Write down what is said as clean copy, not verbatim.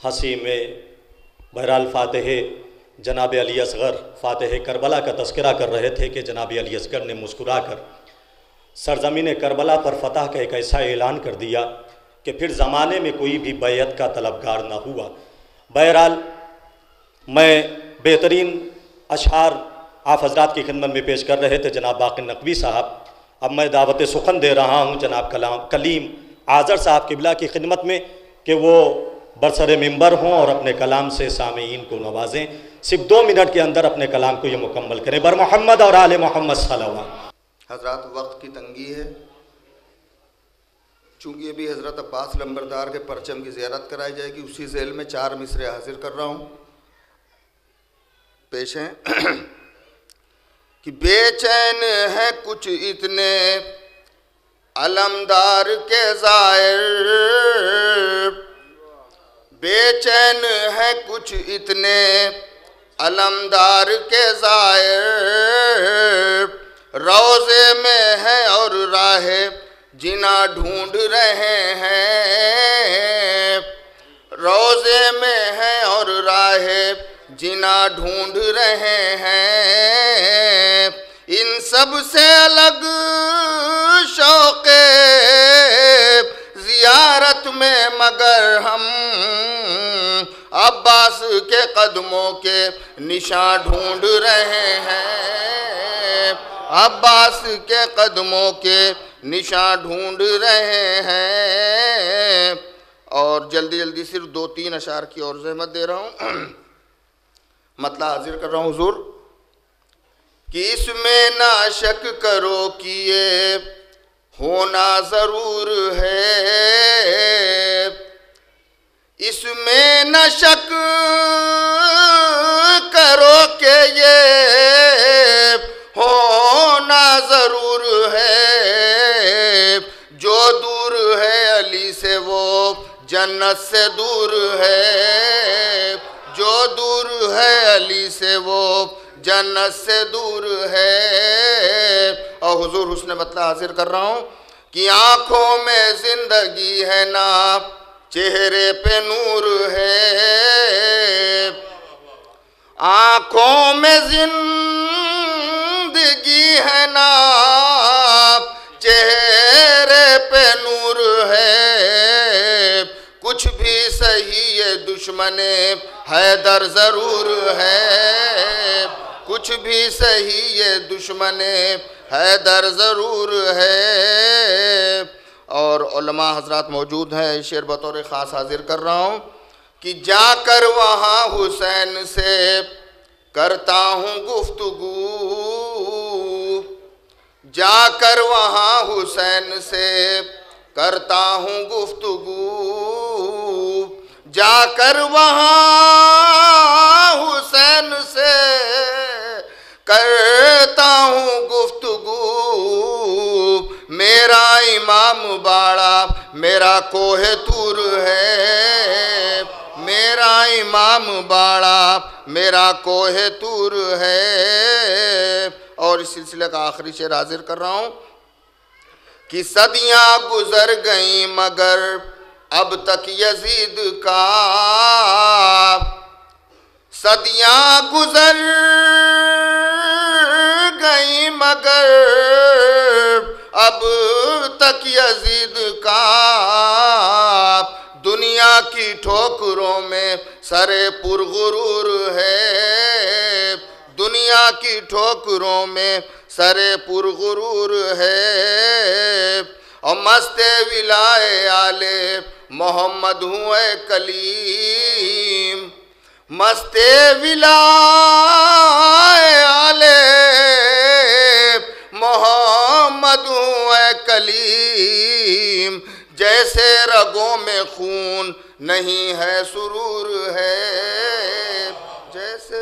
ہنسی میں بہرحال فاتح جناب علی اصغر فاتح کربلا کا تذکرہ کر رہے تھے کہ جناب علی اصغر نے مسکرا کر سرزمین کربلا پر فتح کا ایک ایسا اعلان کر دیا کہ پھر زمانے میں کوئی بھی بیعت کا طلبگار نہ ہوا۔ بہرحال میں بہترین اشعار آپ حضرات کی خدمت میں پیش کر رہے تھے جناب باقر نقوی صاحب، اب میں دعوت سخن دے رہا ہوں جناب کلیم آذر صاحب قبلہ کی خدمت میں کہ وہ برسر ممبر ہوں اور اپنے کلام سے سامعین کو نوازیں، صرف 2 منٹ کے اندر اپنے کلام کو یہ مکمل کریں۔ بر محمد اور آل محمد صلوات۔ حضرات وقت کی تنگی ہے، چونکہ ابھی حضرت عباس لمبردار کے پرچم کی زیارت کرائی جائے گی، اسی ذیل میں 4 مصرے حاضر کر رہا ہوں، پیش ہیں کہ بے چین ہیں کچھ اتنے علمدار کے زائر، بے چین ہیں کچھ اتنے علمدار کے زائر، روضے میں ہیں اور راہ جنا ڈھونڈ رہے ہیں، روضے میں ہیں اور راہ جنا ڈھونڈ رہے ہیں، ان سب سے الگ شوق زیارت میں مگر ہم عباس کے قدموں کے نشان ڈھونڈ رہے ہیں، عباس کے قدموں کے نشان ڈھونڈ رہے ہیں۔ اور جلدی جلدی صرف 2-3 اشعار کی اور زحمت دے رہا ہوں، مطلع حاضر کر رہا ہوں حضور کہ اس میں نہ شک کرو کہ یہ ہونا ضرور ہے، اس میں نہ شک کرو کہ یہ ہونا ضرور ہے، جو دور ہے علی سے وہ جنت سے دور ہے، جو دور ہے علی سے وہ جنت سے دور ہے۔ اور حضور حسن مطلع حاضر کر رہا ہوں کہ آنکھوں میں زندگی ہے نا چہرے پہ نور ہے، آنکھوں میں زندگی ہے نا چہرے پہ نور ہے، کچھ بھی صحیح یہ دشمن حیدر ضرور ہے، کچھ بھی صحیح یہ دشمن حیدر ضرور ہے۔ اور علماء حضرات موجود ہیں، شعر بطور خاص حاضر کر رہا ہوں کہ جا کر وہاں حسین سے کرتا ہوں گفتگو، جا کر وہاں حسین سے کرتا ہوں گفتگو، جا کر وہاں حسین سے کرتا ہوں گفتگو، میرا امام باڑا میرا کوہ طور ہے، میرا امام باڑا میرا کوہ طور ہے۔ اور اس سلسلے کا آخری شعر حاضر کر رہا ہوں کہ صدیاں گزر گئیں مگر اب تک یزید کا، صدیاں گزر گئیں مگر اب تک یزید کا، دنیا کی ٹھوکروں میں سر پرغرور ہے، دنیا کی ٹھوکروں میں سر پرغرور ہے، اور مست ولائے آل محمد ہوں اے کلیم، مست ولائے آل محمد ہوں اے کلیم، جیسے رگوں میں خون نہیں ہے سرور ہے، جیسے